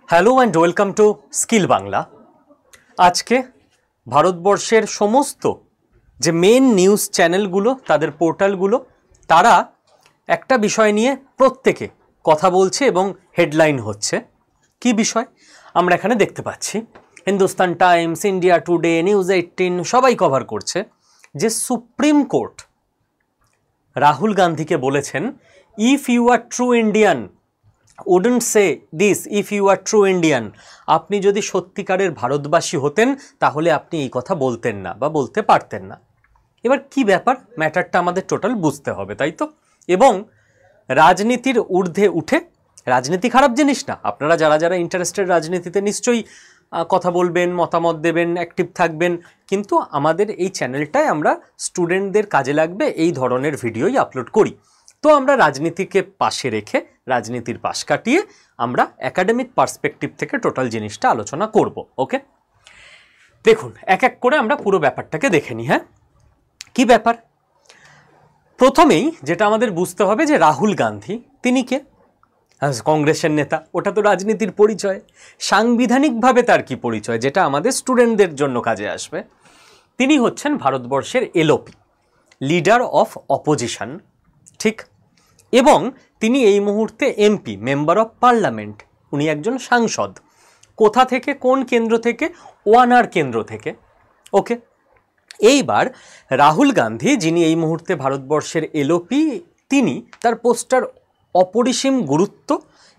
Hello and welcome to skill Bangla. আজকে ভারতবর্ষের সমস্ত যে মেন নিউজ চ্যানেলগুলো, তাদের পোর্টালগুলো, তারা একটা বিষয় নিয়ে প্রত্যেকে কথা বলছে এবং হেডলাইন হচ্ছে। কি বিষয় আমরা এখানে দেখতে পাচ্ছি, Hindustan Times, India today, news 18 সবাই কভার করছে যে সুপ্রিম কোর্ট রাহুল গান্ধীকে বলেছেন, if you are true Indian wouldn't say this if you are true Indian। আপনি যদি সত্যিকারের ভারতবাসী হতেন তাহলে আপনি এই কথা বলতেন না বা বলতে পারতেন না। এবার কি ব্যাপার, ম্যাটারটা আমাদের টোটাল বুঝতে হবে, তাই তো? এবং রাজনীতির ঊর্ধ্বে উঠে, রাজনীতি খারাপ জিনিস না, আপনারা যারা যারা ইন্টারেস্টেড রাজনীতিতে নিশ্চয়ই কথা বলবেন, মতামত দেবেন, অ্যাক্টিভ থাকবেন, কিন্তু আমাদের এই চ্যানেলটায় আমরা স্টুডেন্টদের কাজে লাগবে এই ধরনের ভিডিওই আপলোড করি। তো আমরা রাজনীতিকে পাশে রেখে, রাজনীতির পাশ কাটিয়ে আমরা একাডেমিক পার্সপেক্টিভ থেকে টোটাল জিনিসটা আলোচনা করব। ওকে, দেখুন এক এক করে আমরা পুরো ব্যাপারটাকে দেখে নিই। হ্যাঁ, কি ব্যাপার? প্রথমেই যেটা আমাদের বুঝতে হবে যে রাহুল গান্ধী তিনি কে? কংগ্রেসের নেতা, ওটা তো রাজনীতির পরিচয়। সাংবিধানিকভাবে তার কি পরিচয়, যেটা আমাদের স্টুডেন্টদের জন্য কাজে আসবে? তিনি হচ্ছেন ভারতবর্ষের এলওপি, লিডার অফ অপোজিশন, ঠিক? এবং তিনি এই মুহূর্তে এমপি, মেম্বার অফ পার্লামেন্ট, উনি একজন সাংসদ। কোথা থেকে, কোন কেন্দ্র থেকে? ওয়ানার কেন্দ্র থেকে। ওকে, এইবার রাহুল গান্ধী যিনি এই মুহূর্তে ভারতবর্ষের এলওপি, তিনি তার পোস্টটার অপরিসীম গুরুত্ব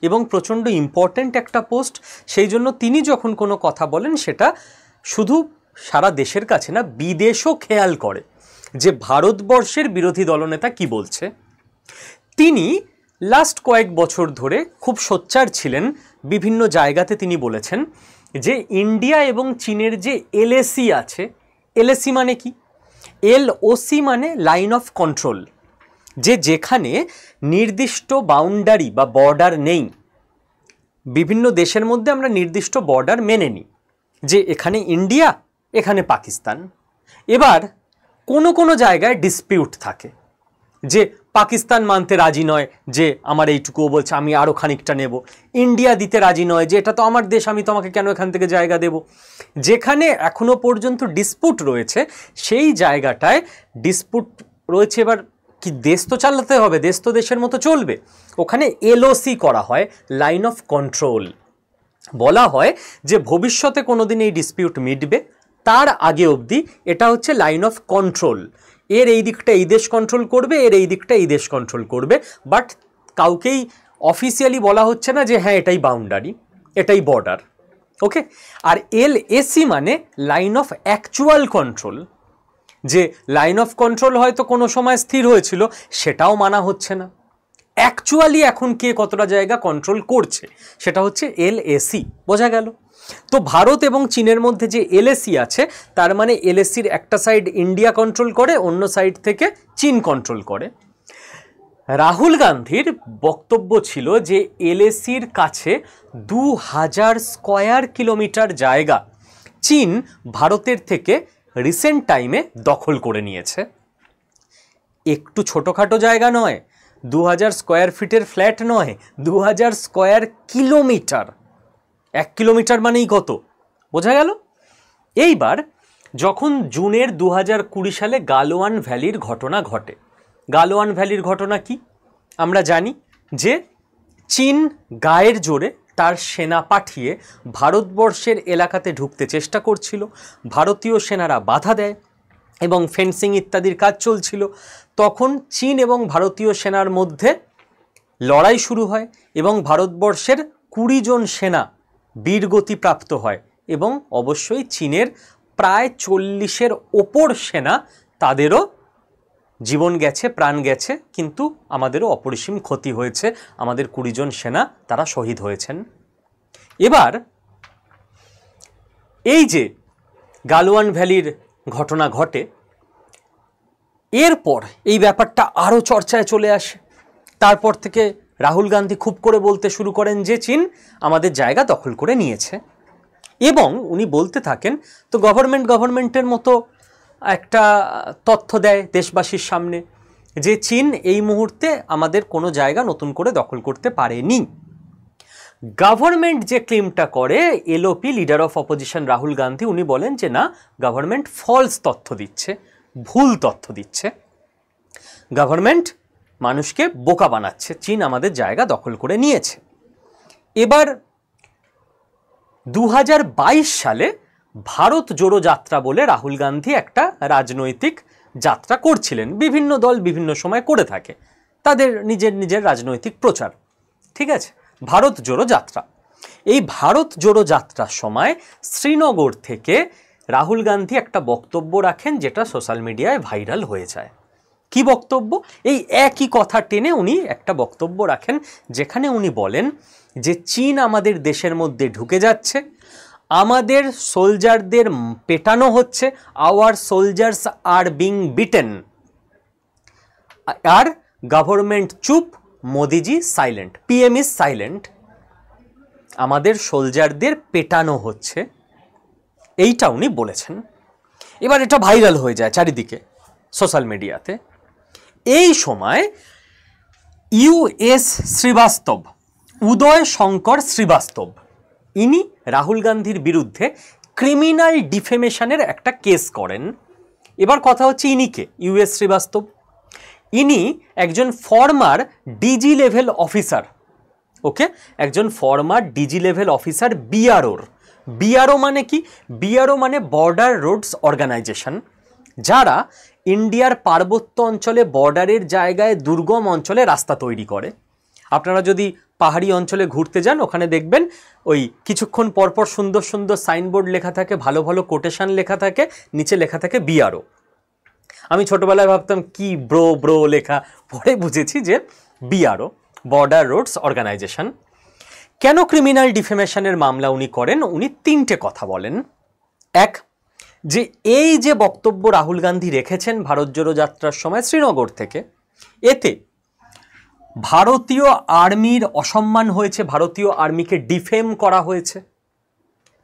এবং প্রচণ্ড ইম্পর্ট্যান্ট একটা পোস্ট। সেই জন্য তিনি যখন কোনো কথা বলেন সেটা শুধু সারা দেশের কাছে না, বিদেশও খেয়াল করে যে ভারতবর্ষের বিরোধী দলনেতা কি বলছে। তিনি লাস্ট কয়েক বছর ধরে খুব সোচ্চার ছিলেন, বিভিন্ন জায়গাতে তিনি বলেছেন যে ইন্ডিয়া এবং চীনের যে এলএসি আছে, এলএসি মানে কি? এলওসি মানে লাইন অফ কন্ট্রোল, যে যেখানে নির্দিষ্ট বাউন্ডারি বা বর্ডার নেই। বিভিন্ন দেশের মধ্যে আমরা নির্দিষ্ট বর্ডার মেনে নিই, যে এখানে ইন্ডিয়া, এখানে পাকিস্তান। এবার কোনো কোনো জায়গায় ডিসপিউট থাকে, যে পাকিস্তান মানতে রাজি নয় যে আমার এইটুকুও বলছে আমি আরও খানিকটা নেব, ইন্ডিয়া দিতে রাজি নয় যে এটা তো আমার দেশ, আমি তোমাকে কেন এখান থেকে জায়গা দেব। যেখানে এখনো পর্যন্ত ডিসপুট রয়েছে সেই জায়গাটায় ডিসপুট রয়েছে। এবার কি, দেশ তো চালাতে হবে, দেশ তো দেশের মতো চলবে। ওখানে এলওসি করা হয়, লাইন অফ কন্ট্রোল। বলা হয় যে ভবিষ্যতে কোনোদিন এই ডিসপিউট মিটবে, তার আগে অবধি এটা হচ্ছে লাইন অফ কন্ট্রোল। এর এই দিকটা এই দেশ কন্ট্রোল করবে, এর এই দিকটা এই দেশ কন্ট্রোল করবে, বাট কাউকেই অফিসিয়ালি বলা হচ্ছে না যে হ্যাঁ এটাই বাউন্ডারি, এটাই বর্ডার। ওকে, আর এলএসি মানে লাইন অফ অ্যাকচুয়াল কন্ট্রোল, যে লাইন অফ কন্ট্রোল হয়তো কোনো সময় স্থির হয়েছিল, সেটাও মানা হচ্ছে না। অ্যাকচুয়ালি এখন কে কতটা জায়গা কন্ট্রোল করছে সেটা হচ্ছে এলএসি। বোঝা গেল? তো ভারত এবং চীনের মধ্যে যে এলএসি আছে, তার মানে এলএসির একটা সাইড ইন্ডিয়া কন্ট্রোল করে, অন্য সাইড থেকে চীন কন্ট্রোল করে। রাহুল গান্ধীর বক্তব্য ছিল যে এলএসির কাছে 2000 স্কয়ার কিলোমিটার জায়গা চীন ভারতের থেকে রিসেন্ট টাইমে দখল করে নিয়েছে। একটু ছোটোখাটো জায়গা নয়, 2000 স্কয়ার ফিটের ফ্ল্যাট নয়, 2000 স্কয়ার কিলোমিটার। 1 কিলোমিটার মানেই কত, বোঝা গেল? এইবার যখন জুনের 2020 সালে গালওয়ান ভ্যালির ঘটনা ঘটে, গালওয়ান ভ্যালির ঘটনা কি আমরা জানি, যে চীন গায়ের জোরে তার সেনা পাঠিয়ে ভারতবর্ষের এলাকাতে ঢুকতে চেষ্টা করছিল, ভারতীয় সেনারা বাধা দেয় এবং ফেন্সিং ইত্যাদির কাজ চলছিল। তখন চীন এবং ভারতীয় সেনার মধ্যে লড়াই শুরু হয় এবং ভারতবর্ষের 20 জন সেনা বীরগতিপ্রাপ্ত হয়, এবং অবশ্যই চীনের প্রায় 40-এর ওপর সেনা, তাদেরও জীবন গেছে, প্রাণ গেছে, কিন্তু আমাদেরও অপরিসীম ক্ষতি হয়েছে। আমাদের 20 জন সেনা তারা শহীদ হয়েছেন। এবার এই যে গালওয়ান ভ্যালির ঘটনা ঘটে, এরপর এই ব্যাপারটা আরও চর্চায় চলে আসে। তারপর থেকে রাহুল গান্ধী খুব করে বলতে শুরু করেন যে চীন আমাদের জায়গা দখল করে নিয়েছে, এবং উনি বলতে থাকেন। তো গভর্নমেন্টের মতো একটা তথ্য দেয় দেশবাসীর সামনে যে চীন এই মুহূর্তে আমাদের কোনো জায়গা নতুন করে দখল করতে পারেনি। গভর্নমেন্ট যে ক্লেমটা করে, LOP leader of opposition Rahul Gandhi, উনি বলেন যে না, গভর্নমেন্ট ফলস তথ্য দিচ্ছে, ভুল তথ্য দিচ্ছে, গভর্নমেন্ট মানুষকে বোকা বানাচ্ছে, চীন আমাদের জায়গা দখল করে নিয়েছে। এবার 2022 সালে ভারত জোড়ো যাত্রা বলে রাহুল গান্ধী একটা রাজনৈতিক যাত্রা করছিলেন, বিভিন্ন দল বিভিন্ন সময় করে থাকে তাদের নিজের নিজের রাজনৈতিক প্রচার, ঠিক আছে, ভারত জোড়ো যাত্রা। এই ভারত জোড়ো যাত্রার সময় শ্রীনগর থেকে রাহুল গান্ধী একটা বক্তব্য রাখেন যেটা সোশ্যাল মিডিয়ায় ভাইরাল হয়ে যায়। কি বক্তব্য? এই একই কথা টেনে উনি একটা বক্তব্য রাখেন যেখানে উনি বলেন যে চীন আমাদের দেশের মধ্যে ঢুকে যাচ্ছে, আমাদের সোলজারদের পেটানো হচ্ছে, our soldiers are being beaten, আর গভর্নমেন্ট চুপ, Modi ji silent, PM is silent, আমাদের সোলজারদের পেটানো হচ্ছে, এইটা উনি বলেছেন। এবার এটা ভাইরাল হয়ে যায় চারিদিকে সোশ্যাল মিডিয়াতে। এই সময় ইউএস শ্রীবাস্তব, উদয় শঙ্কর শ্রীবাস্তব, ইনি রাহুল গান্ধীর বিরুদ্ধে ক্রিমিনাল ডিফেমেশনের একটা কেস করেন। এবার কথা হচ্ছে ইনি কে? ইউএস শ্রীবাস্তব, ইনি একজন ফর্মার ডিজি লেভেল অফিসার, ওকে, একজন former DG level officer বিআরওর। BRO মানে কি? বিআরও মানে বর্ডার রোডস অর্গানাইজেশন, যারা ইন্ডিয়ার পার্বত্য অঞ্চলে, বর্ডারের জায়গায়, দুর্গম অঞ্চলে রাস্তা তৈরি করে। আপনারা যদি পাহাড়ি অঞ্চলে ঘুরতে যান, ওখানে দেখবেন ওই কিছুক্ষণ পরপর সুন্দর সুন্দর সাইনবোর্ড লেখা থাকে, ভালো ভালো কোটেশন লেখা থাকে, নিচে লেখা থাকে বিআরও। আমি ছোটবেলায় ভাবতাম কি ব্রো ব্রো লেখা, পরে বুঝেছি যে বিআরও, বর্ডার রোডস অর্গানাইজেশন। কেন ক্রিমিনাল ডিফেমেশনের মামলা উনি করেন? উনি তিনটে কথা বলেন। এক, যে এই যে বক্তব্য রাহুল গান্ধী রেখেছেন ভারত জোড়ো যাত্রার সময় শ্রীনগর থেকে, এতে ভারতীয় আর্মির অসম্মান হয়েছে, ভারতীয় আর্মিকে ডিফেম করা হয়েছে,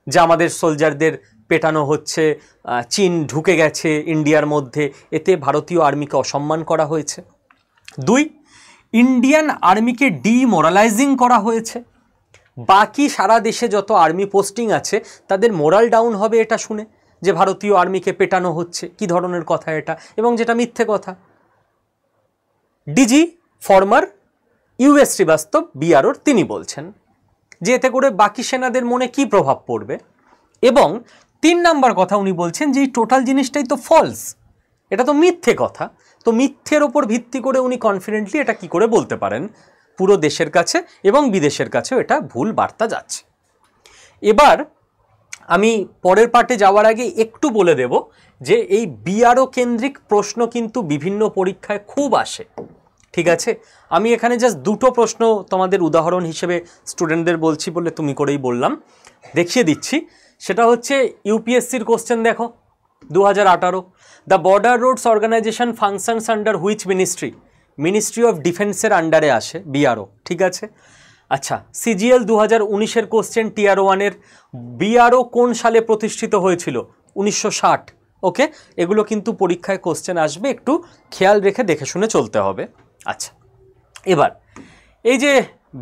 যে আমাদের সোলজারদের পেটানো হচ্ছে, চীন ঢুকে গেছে ইন্ডিয়ার মধ্যে, এতে ভারতীয় আর্মিকে অসম্মান করা হয়েছে। দুই, ইন্ডিয়ান আর্মিকে ডিমোরালাইজিং করা হয়েছে, বাকি সারা দেশে যত আর্মি পোস্টিং আছে তাদের মোরাল ডাউন হবে এটা শুনে, যে ভারতীয় আর্মিকে পেটানো হচ্ছে, কি ধরনের কথা এটা, এবং যেটা মিথ্যে কথা। ডিজি ফর্মার ইউএস শ্রীবাস্তব বিআরওর, তিনি বলছেন যে এতে করে বাকি সেনাদের মনে কি প্রভাব পড়বে। এবং 3 নাম্বার কথা উনি বলছেন যে এই টোটাল জিনিসটাই তো ফলস, এটা তো মিথ্যে কথা। তো মিথ্যের ওপর ভিত্তি করে উনি কনফিডেন্টলি এটা কি করে বলতে পারেন? পুরো দেশের কাছে এবং বিদেশের কাছেও এটা ভুল বার্তা যাচ্ছে। এবার আমি পরের পার্টে যাওয়ার আগে একটু বলে দেব যে এই বিআরও কেন্দ্রিক প্রশ্ন কিন্তু বিভিন্ন পরীক্ষায় খুব আসে, ঠিক আছে। আমি এখানে জাস্ট দুটো প্রশ্ন তোমাদের উদাহরণ হিসেবে স্টুডেন্টদের বলছি বলে তুমি করেই বললাম, দেখিয়ে দিচ্ছি। সেটা হচ্ছে ইউপিএসসির কোশ্চেন দেখো, 2018, the border roads organisation functions under which ministry? Ministry of ডিফেন্সের আন্ডারে আসে বিআরও, ঠিক আছে। আচ্ছা, সিজিএল 2019-এর কোশ্চেন টিয়ার 1-এর, বিআরও কোন সালে প্রতিষ্ঠিত হয়েছিল? 1960, ওকে। এগুলো কিন্তু পরীক্ষায় কোশ্চেন আসবে, একটু খেয়াল রেখে দেখে শুনে চলতে হবে। আচ্ছা, এবার এই যে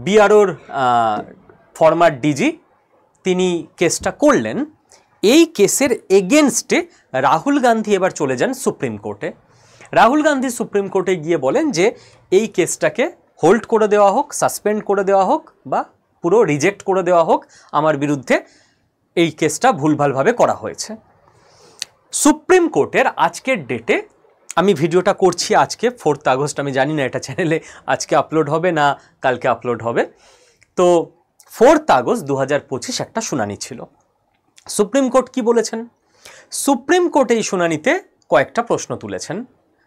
বিআরওর ফর্মার ডিজি, তিনি কেসটা করলেন, এই কেসের এগেনস্টে রাহুল গান্ধী এবার চলে যান সুপ্রিম কোর্টে। রাহুল গান্ধী সুপ্রিম কোর্টে গিয়ে বলেন যে এই কেসটাকে হোল্ড করে দেওয়া হোক, সাসপেন্ড করে দেওয়া হোক, বা পুরো রিজেক্ট করে দেওয়া হোক, আমার বিরুদ্ধে এই কেসটা ভুলভালভাবে করা হয়েছে। সুপ্রিম কোর্টের আজকের ডেটে, আমি ভিডিওটা করছি আজকে 4 আগস্ট, আমি জানি না এটা চ্যানেলে আজকে আপলোড হবে না কালকে আপলোড হবে, তো 4 আগস্ট 2025 একটা শুনানি ছিল। সুপ্রিম কোর্ট কি বলেছেন? সুপ্রিম কোর্ট এই শুনানিতে কয়েকটা প্রশ্ন তুলেছেন।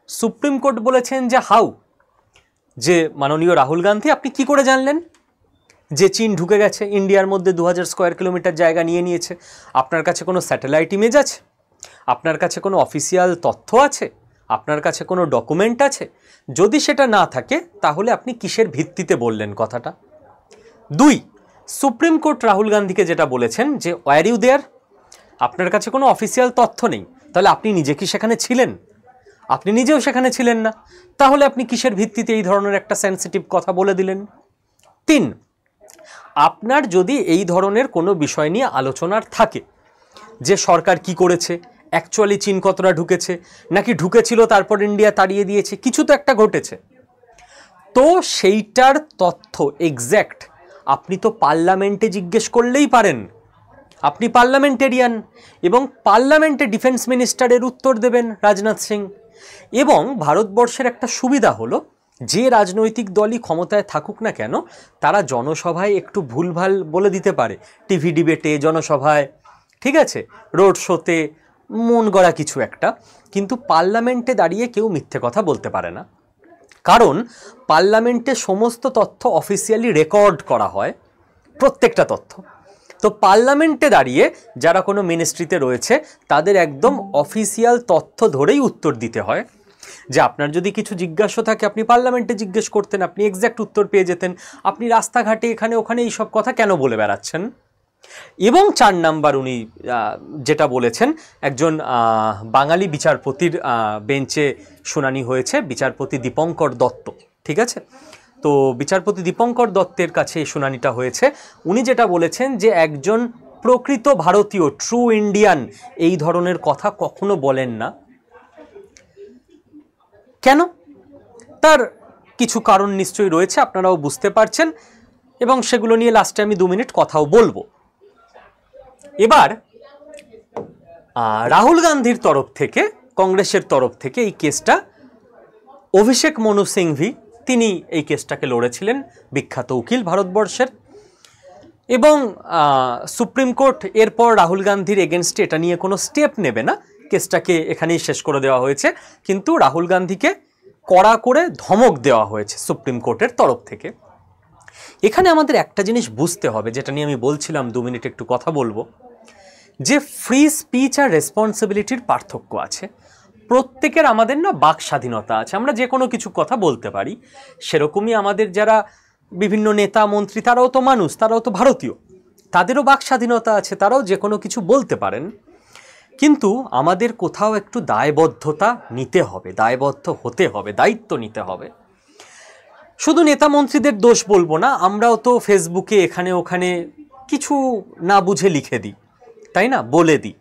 সুপ্রিম কোর্ট বলেছেন যে হাউ, যে মাননীয় রাহুল গান্ধী আপনি কি করে জানলেন যে চীন ঢুকে গেছে ইন্ডিয়ার মধ্যে, 2000 স্কোয়ার কিলোমিটার জায়গা নিয়ে নিয়েছে? আপনার কাছে কোনো স্যাটেলাইট ইমেজ আছে? আপনার কাছে কোনো অফিসিয়াল তথ্য আছে? আপনার কাছে কোনো ডকুমেন্ট আছে? যদি সেটা না থাকে তাহলে আপনি কিসের ভিত্তিতে বললেন কথাটা? 2, সুপ্রিম কোর্ট রাহুল গান্ধীকে যেটা বলেছেন যে ওয়্যার ইউ দেয়ার, আপনার কাছে কোনো অফিসিয়াল তথ্য নেই, তাহলে আপনি নিজে কি সেখানে ছিলেন? আপনি নিজেও সেখানে ছিলেন না, তাহলে আপনি কিসের ভিত্তিতে এই ধরনের একটা সেন্সিটিভ কথা বলে দিলেন? 3, আপনার যদি এই ধরনের কোনো বিষয় নিয়ে আলোচনার থাকে যে সরকার কি করেছে, অ্যাকচুয়ালি চীন কতটা ঢুকেছে, নাকি ঢুকেছিল তারপর ইন্ডিয়া তাড়িয়ে দিয়েছে, কিছু তো একটা ঘটেছে, তো সেইটার তথ্য এক্স্যাক্ট আপনি তো পার্লামেন্টে জিজ্ঞেস করলেই পারেন। আপনি পার্লামেন্টেরিয়ান এবং পার্লামেন্টে ডিফেন্স মিনিস্টারের উত্তর দেবেন রাজনাথ সিং। এবং ভারতবর্ষের একটা সুবিধা হলো, যে রাজনৈতিক দলই ক্ষমতায় থাকুক না কেন তারা জনসভায় একটু ভুলভাল বলে দিতে পারে, টিভি ডিবেটে, জনসভায়, ঠিক আছে, রোড শোতে, মন গড়া কিছু একটা, কিন্তু পার্লামেন্টে দাঁড়িয়ে কেউ মিথ্যে কথা বলতে পারে না, কারণ পার্লামেন্টে সমস্ত তথ্য অফিসিয়ালি রেকর্ড করা হয়, প্রত্যেকটা তথ্য। তো পার্লামেন্টে দাঁড়িয়ে যারা কোনো মিনিস্ট্রিতে রয়েছে তাদের একদম অফিসিয়াল তথ্য ধরেই উত্তর দিতে হয়, যে আপনার যদি কিছু জিজ্ঞাসা থাকে আপনি পার্লামেন্টে জিজ্ঞেস করতেন, আপনি এক্স্যাক্ট উত্তর পেয়ে যেতেন, আপনি রাস্তাঘাটে এখানে ওখানে এইসব কথা কেন বলে বেড়াচ্ছেন। এবং 4 নাম্বার উনি যেটা বলেছেন, একজন বাঙালি বিচারপতির বেঞ্চে শুনানি হয়েছে, বিচারপতি দীপঙ্কর দত্ত, ঠিক আছে, তো বিচারপতি দীপঙ্কর দত্তের কাছে এই শুনানিটা হয়েছে। উনি যেটা বলেছেন যে একজন প্রকৃত ভারতীয়, ট্রু ইন্ডিয়ান এই ধরনের কথা কখনো বলেন না। কেন? তার কিছু কারণ নিশ্চয়ই রয়েছে, আপনারাও বুঝতে পারছেন, এবং সেগুলো নিয়ে লাস্টে আমি 2 মিনিট কথাও বলবো। এবার রাহুল গান্ধীর তরফ থেকে, কংগ্রেসের তরফ থেকে এই কেসটা অভিষেক মনু সিংভি, তিনি এই কেসটাকে লড়েছিলেন, বিখ্যাত উকিল ভারতবর্ষের। এবং সুপ্রিম কোর্ট এরপর রাহুল গান্ধীর এগেনস্টে এটা নিয়ে কোনো স্টেপ নেবে না, কেসটাকে এখানেই শেষ করে দেওয়া হয়েছে। কিন্তু রাহুল গান্ধীকে কড়া করে ধমক দেওয়া হয়েছে সুপ্রিম কোর্টের তরফ থেকে। এখানে আমাদের একটা জিনিস বুঝতে হবে, যেটা নিয়ে আমি বলছিলাম 2 মিনিট একটু কথা বলবো, যে ফ্রি স্পিচ আর রেসপন্সিবিলিটির পার্থক্য আছে। প্রত্যেকের আমাদের না বাক স্বাধীনতা আছে, আমরা যে কোনো কিছু কথা বলতে পারি, সেরকমই আমাদের যারা বিভিন্ন নেতা মন্ত্রী তারাও তো মানুষ, তারাও তো ভারতীয়, তাদেরও বাক স্বাধীনতা আছে, তারাও যে কোনো কিছু বলতে পারেন। কিন্তু আমাদের কোথাও একটু দায়বদ্ধতা নিতে হবে, দায়বদ্ধ হতে হবে, দায়িত্ব নিতে হবে। শুধু নেতা মন্ত্রীদের দোষ বলবো না, আমরাও তো ফেসবুকে এখানে ওখানে কিছু না বুঝে লিখে দিই, তাই না, বলে দিই।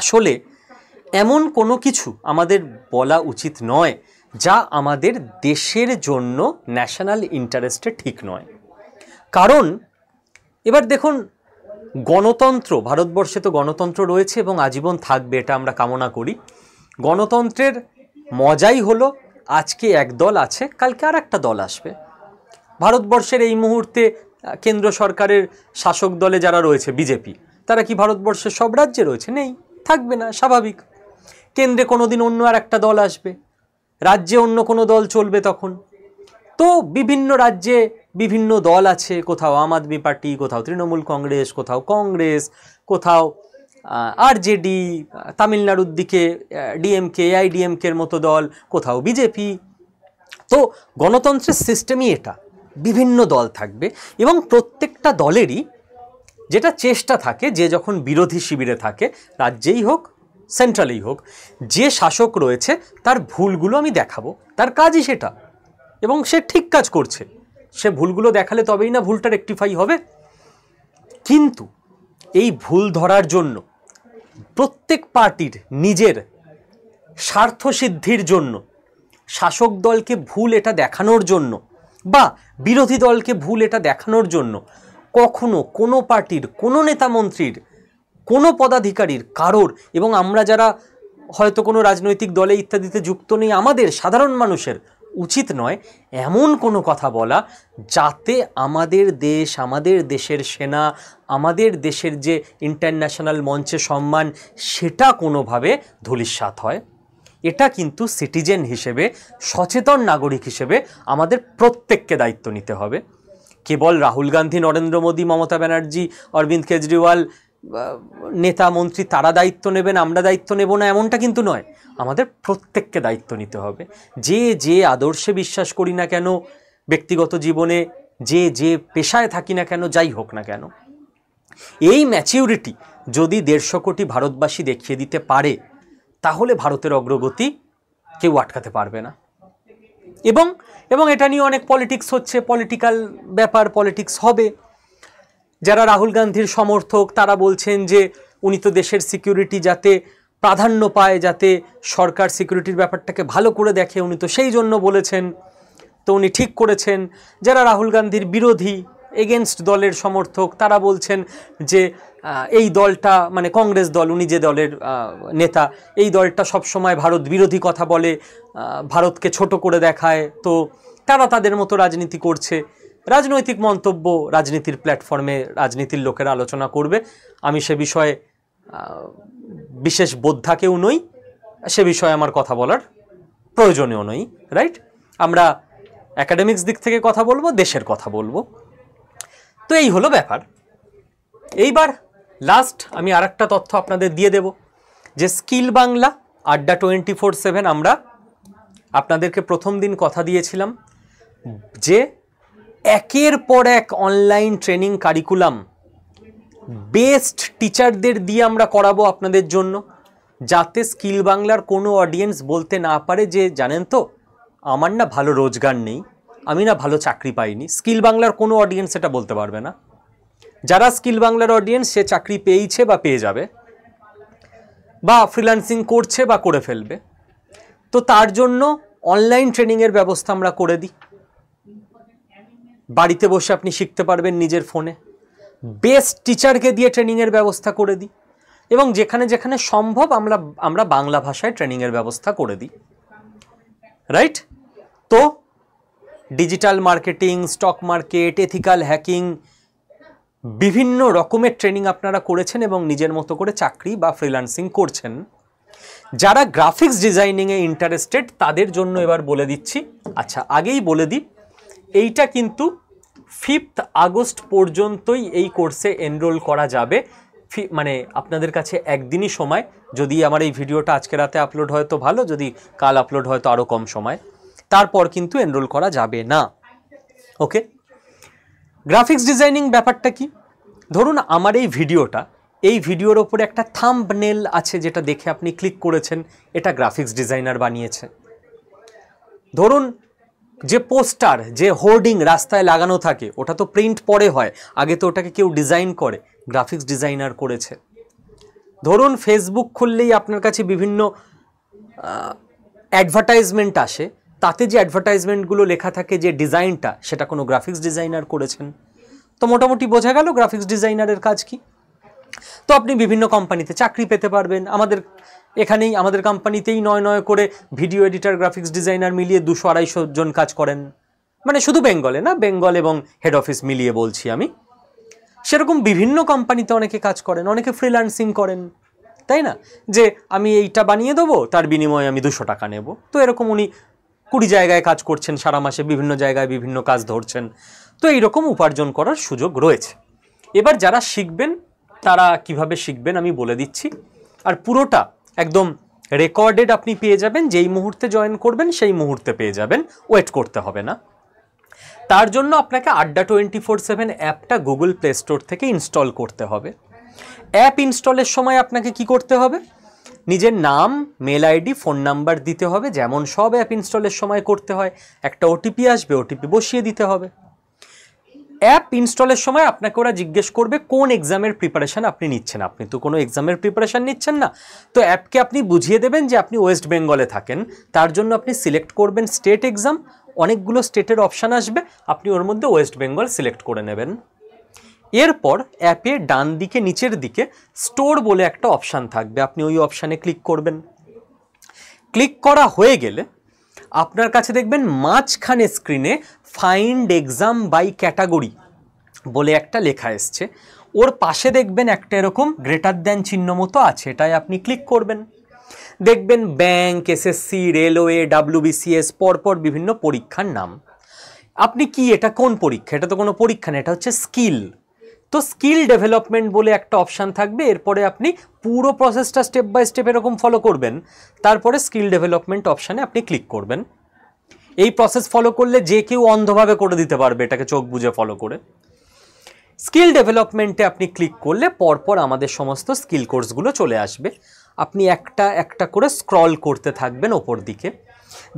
আসলে এমন কোনো কিছু আমাদের বলা উচিত নয় যা আমাদের দেশের জন্য ন্যাশনাল ইন্টারেস্টে ঠিক নয়। কারণ এবার দেখুন, গণতন্ত্র, ভারতবর্ষে তো গণতন্ত্র রয়েছে এবং আজীবন থাকবে, এটা আমরা কামনা করি। গণতন্ত্রের মজাই হলো আজকে এক দল আছে, কালকে আর একটা দল আসবে। ভারতবর্ষের এই মুহূর্তে কেন্দ্র সরকারের শাসক দলে যারা রয়েছে বিজেপি, তারা কি ভারতবর্ষের সব রাজ্যে রয়েছে? নেই, থাকবে না, স্বাভাবিক। কেন্দ্রে কোনো দিন অন্য আর একটা দল আসবে, রাজ্যে অন্য কোনো দল চলবে তখন। তো বিভিন্ন রাজ্যে বিভিন্ন দল আছে, কোথাও আম আদমি পার্টি, কোথাও তৃণমূল কংগ্রেস, কোথাও কংগ্রেস, কোথাও আরজেডি, তামিলনাড়ুর দিকে ডিএমকে, এআইডিএমকের মতো দল, কোথাও বিজেপি। তো গণতন্ত্রের সিস্টেমই এটা, বিভিন্ন দল থাকবে এবং প্রত্যেকটা দলেরই যেটা চেষ্টা থাকে, যে যখন বিরোধী শিবিরে থাকে, রাজ্যেই হোক সেন্ট্রালেই হোক, যে শাসক রয়েছে তার ভুলগুলো আমি দেখাবো, তার কাজই সেটা, এবং সে ঠিক কাজ করছে, সে ভুলগুলো দেখালে তবেই না ভুলটা রেকটিফাই হবে। কিন্তু এই ভুল ধরার জন্য প্রত্যেক পার্টির নিজের স্বার্থসিদ্ধির জন্য, শাসক দলকে ভুল এটা দেখানোর জন্য বা বিরোধী দলকে ভুল এটা দেখানোর জন্য কখনো কোনো পার্টির, কোনো নেতা মন্ত্রীর, কোনো পদাধিকারীর, কারোর, এবং আমরা যারা হয়তো কোনো রাজনৈতিক দলে ইত্যাদিতে যুক্ত নেই, আমাদের সাধারণ মানুষের উচিত নয় এমন কোনো কথা বলা যাতে আমাদের দেশ, আমাদের দেশের সেনা, আমাদের দেশের যে ইন্টারন্যাশনাল মঞ্চে সম্মান, সেটা কোনোভাবে ধূলিসাৎ হয়। এটা কিন্তু সিটিজেন হিসেবে, সচেতন নাগরিক হিসেবে আমাদের প্রত্যেককে দায়িত্ব নিতে হবে। কেবল রাহুল গান্ধী, নরেন্দ্র মোদী, মমতা ব্যানার্জি, অরবিন্দ কেজরিওয়াল, নেতা মন্ত্রী তারা দায়িত্ব নেবেন, আমরা দায়িত্ব নেব না, এমনটা কিন্তু নয়। আমাদের প্রত্যেককে দায়িত্ব নিতে হবে। যে যে আদর্শে বিশ্বাস করি না কেন, ব্যক্তিগত জীবনে যে যে পেশায় থাকি না কেন, যাই হোক না কেন, এই ম্যাচিউরিটি যদি 150 কোটি ভারতবাসী দেখিয়ে দিতে পারে, তাহলে ভারতের অগ্রগতি কেউ আটকাতে পারবে না। এবং এটা নিয়ে অনেক পলিটিক্স হচ্ছে, পলিটিক্যাল ব্যাপার, পলিটিক্স হবে, যারা রাহুল গান্ধীর সমর্থক তারা বলছেন যে উনি তো দেশের সিকিউরিটি যাতে প্রাধান্য পায়, যাতে সরকার সিকিউরিটির ব্যাপারটাকে ভালো করে দেখে, উনি তো সেই জন্য বলেছেন, তো উনি ঠিক করেছেন। যারা রাহুল গান্ধীর বিরোধী এগেনস্ট দলের সমর্থক তারা বলছেন যে এই দলটা মানে কংগ্রেস দল, উনি যে দলের নেতা, এই দলটা সবসময় ভারত বিরোধী কথা বলে, ভারতকে ছোট করে দেখায়, তো তারা তাদের মতো রাজনীতি করছে। রাজনৈতিক মন্তব্য রাজনীতির প্ল্যাটফর্মে রাজনীতির লোকেরা আলোচনা করবে, আমি সে বিষয়ে বিশেষ বোদ্ধা কেউ নই, সে বিষয়ে আমার কথা বলার প্রয়োজনীয় নই, রাইট? আমরা একাডেমিক্স দিক থেকে কথা বলবো, দেশের কথা বলবো। তো এই হলো ব্যাপার। এইবার লাস্ট আমি আরেকটা তথ্য আপনাদের দিয়ে দেব যে স্কিল বাংলা আড্ডা 24/7 আমরা আপনাদেরকে প্রথম দিন কথা দিয়েছিলাম যে একের পর এক অনলাইন ট্রেনিং কারিকুলাম বেস্ট টিচারদের দিয়ে আমরা করাবো আপনাদের জন্য, যাতে স্কিল বাংলার কোনো অডিয়েন্স বলতে না পারে যে জানেন তো আমার না ভালো রোজগার নেই, আমি না ভালো চাকরি পাইনি। স্কিল বাংলার কোনো অডিয়েন্স এটা বলতে পারবে না। যারা স্কিল বাংলার অডিয়েন্স সে চাকরি পেয়েছে বা পেয়ে যাবে, বা ফ্রিল্যান্সিং করছে বা করে ফেলবে। তো তার জন্য অনলাইন ট্রেনিংয়ের ব্যবস্থা আমরা করে দিই, বাড়িতে বসে আপনি শিখতে পারবেন নিজের ফোনে। বেস্ট টিচারকে দিয়ে ট্রেনিংয়ের ব্যবস্থা করে দিই, এবং যেখানে যেখানে সম্ভব আমরা বাংলা ভাষায় ট্রেনিংয়ের ব্যবস্থা করে দিই, রাইট? তো digital marketing, stock market, ethical hacking, বিভিন্ন রকমের ট্রেনিং আপনারা করেছেন এবং নিজের মতো করে চাকরি বা ফ্রিল্যান্সিং করছেন। যারা গ্রাফিক্স ডিজাইনিংয়ে ইন্টারেস্টেড তাদের জন্য এবার বলে দিচ্ছি। আচ্ছা, আগেই বলে দিই, এইটা কিন্তু 5 আগস্ট পর্যন্তই এই কোর্সে এনরোল করা যাবে। মানে আপনাদের কাছে একদিনই সময়, যদি আমার এই ভিডিওটা আজকে রাতে আপলোড হয় তো ভালো, যদি কাল আপলোড হয় তো আরও কম সময়, তারপর কিন্তু এনরোল করা যাবে না। ওকে, গ্রাফিক্স ডিজাইনিং ব্যাপারটা কি? ধরুন আমার এই ভিডিওর ওপরে একটা থাম্বনেল আছে যেটা দেখে আপনি ক্লিক করেছেন, এটা গ্রাফিক্স ডিজাইনার বানিয়েছে। ধরুন যে পোস্টার, যে হোর্ডিং রাস্তায় লাগানো থাকে, ওটা তো প্রিন্ট পরে হয়, আগে তো ওটাকে কেউ ডিজাইন করে, গ্রাফিক্স ডিজাইনার করেছে। ধরুন ফেসবুক খুললেই আপনার কাছে বিভিন্ন অ্যাডভার্টাইজমেন্ট আসে, তাতে যে অ্যাডভার্টাইজমেন্টগুলো লেখা থাকে, যে ডিজাইনটা, সেটা কোনো গ্রাফিক্স ডিজাইনার করেছেন। তো মোটামুটি বোঝা গেল গ্রাফিক্স ডিজাইনারের কাজ কি। তো আপনি বিভিন্ন কোম্পানিতে চাকরি পেতে পারবেন। এখানেই আমাদের কোম্পানিতেই নয় করে ভিডিও এডিটর, গ্রাফিক্স ডিজাইনার মিলিয়ে 200-250 জন কাজ করেন, মানে শুধু বেঙ্গলে না, বেঙ্গল এবং হেড অফিস মিলিয়ে বলছি আমি। সেরকম বিভিন্ন কোম্পানিতে অনেকে কাজ করেন, অনেকে ফ্রিল্যান্সিং করেন, তাই না? যে আমি এইটা বানিয়ে দেবো, তার বিনিময়ে আমি 200 টাকা নেব। তো এরকম উনি 20 জায়গায় কাজ করছেন সারা মাসে, বিভিন্ন জায়গায় বিভিন্ন কাজ ধরছেন। তো এইরকম উপার্জন করার সুযোগ রয়েছে। এবার যারা শিখবেন তারা কিভাবে শিখবেন আমি বলে দিচ্ছি, আর পুরোটা একদম রেকর্ডেড আপনি পেয়ে যাবেন। যেই মুহূর্তে জয়েন করবেন সেই মুহূর্তে পেয়ে যাবেন, ওয়েট করতে হবে না। তার জন্য আপনাকে আড্ডা 24/7 অ্যাপটা গুগল প্লে স্টোর থেকে ইনস্টল করতে হবে। অ্যাপ ইনস্টলের সময় আপনাকে কি করতে হবে? নিজের নাম, মেল আইডি, ফোন নাম্বার দিতে হবে, যেমন সব অ্যাপ ইনস্টলের সময় করতে হয়। একটা ওটিপি আসবে, ওটিপি বসিয়ে দিতে হবে। অ্যাপ ইনস্টলের সময় আপনাকে ওরা জিজ্ঞেস করবে কোন এক্সামের প্রিপারেশান আপনি নিচ্ছেন। আপনি তো কোনো এক্সামের প্রিপারেশান নিচ্ছেন না, তো অ্যাপকে আপনি বুঝিয়ে দেবেন যে আপনি ওয়েস্ট বেঙ্গলে থাকেন। তার জন্য আপনি সিলেক্ট করবেন স্টেট এক্সাম, অনেকগুলো স্টেটের অপশান আসবে, আপনি ওর মধ্যে ওয়েস্ট বেঙ্গল সিলেক্ট করে নেবেন। এরপর অ্যাপে ডান দিকে নিচের দিকে স্টোর বলে একটা অপশান থাকবে, আপনি ওই অপশানে ক্লিক করবেন। ক্লিক করা হয়ে গেলে আপনার কাছে দেখবেন মাঝখানে স্ক্রিনে ফাইন্ড এক্সাম বাই ক্যাটাগরি বলে একটা লেখা এসছে, ওর পাশে দেখবেন একটা এরকম গ্রেটার দ্যান চিহ্ন মতো আছে, এটাই আপনি ক্লিক করবেন। দেখবেন ব্যাংক, এসএসসি, রেলওয়ে, WBCS, পরপর বিভিন্ন পরীক্ষার নাম। আপনি কি, এটা কোন পরীক্ষা? এটা তো কোনো পরীক্ষা না, এটা হচ্ছে স্কিল। তো স্কিল ডেভেলপমেন্ট বলে একটা অপশান থাকবে, এরপরে আপনি পুরো প্রসেসটা স্টেপ বাই স্টেপ এরকম ফলো করবেন। তারপরে স্কিল ডেভেলপমেন্ট অপশানে আপনি ক্লিক করবেন। এই প্রসেস ফলো করলে যে কেউ অন্ধভাবে করে দিতে পারবে, এটাকে চোখ বুজে ফলো করে। স্কিল ডেভেলপমেন্টে আপনি ক্লিক করলে পরপর আমাদের সমস্ত স্কিল কোর্সগুলো চলে আসবে। আপনি একটা একটা করে স্ক্রল করতে থাকবেন ওপর দিকে,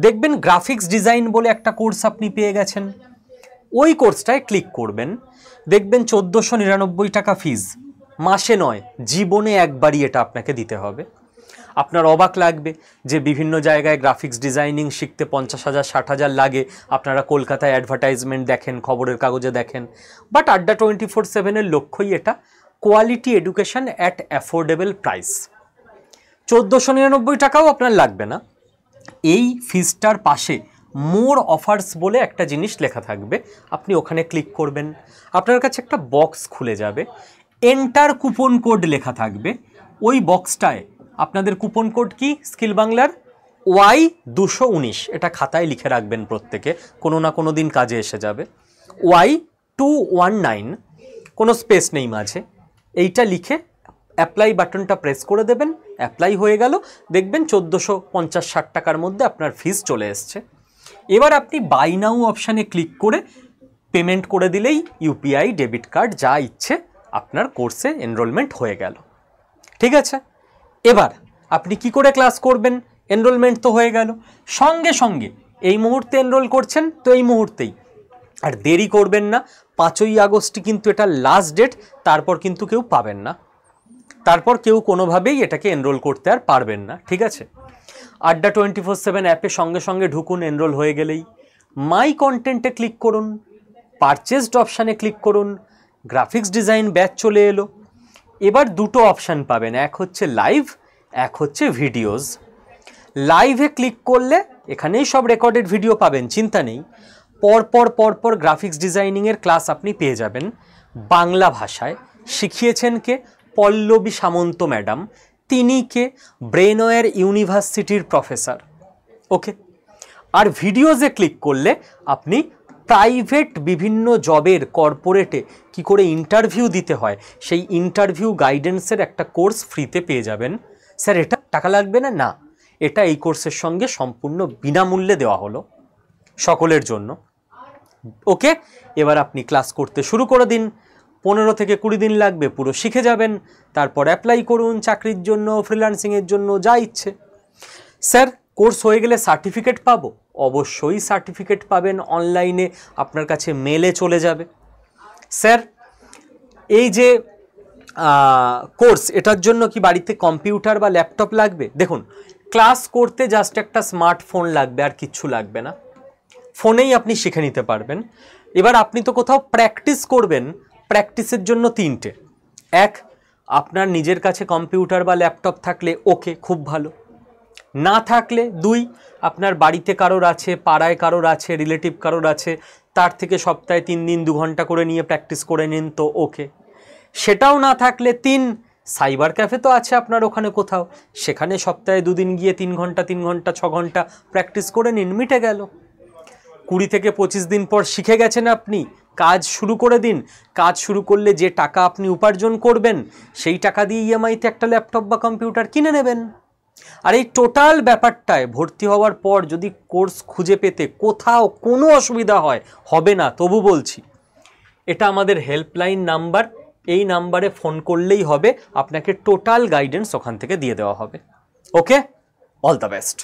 দেখবেন গ্রাফিক্স ডিজাইন বলে একটা কোর্স আপনি পেয়ে গেছেন। ওই কোর্সটায় ক্লিক করবেন, দেখবেন 1499 টাকা ফিজ, মাসে নয় জীবনে একবারই এটা আপনাকে দিতে হবে। আপনার অবাক লাগবে যে বিভিন্ন জায়গায় গ্রাফিক্স ডিজাইনিং শিখতে 50,000 60,000 লাগে, আপনারা কলকাতায় অ্যাডভার্টাইজমেন্ট দেখেন, খবরের কাগজে দেখেন, বাট আড্ডা 24/7-এর লক্ষ্যই এটা quality education at affordable price. 1499 টাকাও আপনার লাগবে না। এই ফিজটার পাশে মোর অফার্স বলে একটা জিনিস লেখা থাকবে, আপনি ওখানে ক্লিক করবেন, আপনার কাছে একটা বক্স খুলে যাবে, এন্টার কুপন কোড লেখা থাকবে। ওই বক্সটায় আপনাদের কুপন কোড কি, স্কিল বাংলার Y219, এটা খাতায় লিখে রাখবেন প্রত্যেকে, কোনো না কোনো দিন কাজে এসে যাবে। Y219, কোনো স্পেস নেই মাঝে, এইটা লিখে অ্যাপ্লাই বাটনটা প্রেস করে দেবেন, অ্যাপ্লাই হয়ে গেল, দেখবেন 1450-60 টাকার মধ্যে আপনার ফিস চলে এসছে। এবার আপনি বাই নাও অপশানে ক্লিক করে পেমেন্ট করে দিলেই ইউপিআই, ডেবিট কার্ড যা ইচ্ছে আপনার কোর্সে এনরোলমেন্ট হয়ে গেল। ঠিক আছে, এবার আপনি কি করে ক্লাস করবেন? এনরোলমেন্ট তো হয়ে গেল, সঙ্গে সঙ্গে এই মুহূর্তে এনরোল করছেন তো এই মুহূর্তেই, আর দেরি করবেন না। 5ই আগস্টই কিন্তু এটা লাস্ট ডেট, তারপর কিন্তু কেউ পাবেন না, তারপর কেউ কোনোভাবেই এটাকে এনরোল করতে আর পারবেন না। ঠিক আছে, আড্ডা 24/7 অ্যাপে সঙ্গে সঙ্গে ঢুকুন, এনরোল হয়ে গেলেই মাই কন্টেন্টে ক্লিক করুন, পারচেসড অপশানে ক্লিক করুন, গ্রাফিক্স ডিজাইন ব্যাচ চলে এলো। এবার দুটো অপশান পাবেন, এক হচ্ছে লাইভ, এক হচ্ছে ভিডিওস। লাইভে ক্লিক করলে এখানেই সব রেকর্ডেড ভিডিও পাবেন, চিন্তা নেই। পরপর গ্রাফিক্স ডিজাইনিংয়ের ক্লাস আপনি পেয়ে যাবেন বাংলা ভাষায়। শিখিয়েছেন কে? পল্লবী সামন্ত ম্যাডাম, তিনি কে? ব্রেনওয়্যার ইউনিভার্সিটির প্রফেসর। ওকে, আর ভিডিওসে ক্লিক করলে আপনি প্রাইভেট বিভিন্ন জবের, কর্পোরেটে কি করে ইন্টারভিউ দিতে হয় সেই ইন্টারভিউ গাইডেন্সের একটা কোর্স ফ্রিতে পেয়ে যাবেন। স্যার এটা টাকা লাগবে না? না, এটা এই কোর্সের সঙ্গে সম্পূর্ণ বিনামূল্যে দেওয়া হলো সকলের জন্য। ওকে, এবার আপনি ক্লাস করতে শুরু করে দিন, 15 থেকে 20 দিন লাগবে, পুরো শিখে যাবেন, তারপর অ্যাপ্লাই করুন চাকরির জন্য, ফ্রিল্যান্সিংয়ের জন্য, যা ইচ্ছে। স্যার কোর্স হয়ে গেলে সার্টিফিকেট পাবো? অবশ্যই সার্টিফিকেট পাবেন, অনলাইনে আপনার কাছে মেলে চলে যাবে। স্যার এই যে কোর্স, এটার জন্য কি বাড়িতে কম্পিউটার বা ল্যাপটপ লাগবে? দেখুন, ক্লাস করতে জাস্ট একটা স্মার্টফোন লাগবে, আর কিচ্ছু লাগবে না, ফোনেই আপনি শিখে নিতে পারবেন। এবার আপনি তো কোথাও প্র্যাকটিস করবেন, প্র্যাকটিসের জন্য 3টে। এক, আপনার নিজের কাছে কম্পিউটার বা ল্যাপটপ থাকলে ওকে, খুব ভালো। না থাকলে 2, আপনার বাড়িতে কারোর আছে, পাড়ায় কারোর আছে, রিলেটিভ কারোর আছে, তার থেকে সপ্তাহে 3 দিন 2 ঘন্টা করে নিয়ে প্র্যাকটিস করে নিন, তো ওকে। সেটাও না থাকলে 3, সাইবার ক্যাফে তো আছে আপনার ওখানে কোথাও, সেখানে সপ্তাহে 2 দিন গিয়ে 3 ঘন্টা 6 ঘন্টা প্র্যাকটিস করে নিন, মিটে গেল। 20 থেকে 25 দিন পর শিখে গেছেন আপনি, কাজ শুরু করে দিন। কাজ শুরু করলে যে টাকা আপনি উপার্জন করবেন সেই টাকা দিয়ে ইএমআইতে একটা ল্যাপটপ বা কম্পিউটার কিনে নেবেন। আর এই টোটাল ব্যাপারটায় ভর্তি হওয়ার পর যদি কোর্স খুঁজে পেতে কোথাও কোনো অসুবিধা হয়, হবে না, তবু বলছি, এটা আমাদের হেল্পলাইন নাম্বার, এই নাম্বারে ফোন করলেই হবে, আপনাকে টোটাল গাইডেন্স ওখান থেকে দিয়ে দেওয়া হবে। ওকে, অল দ্য বেস্ট।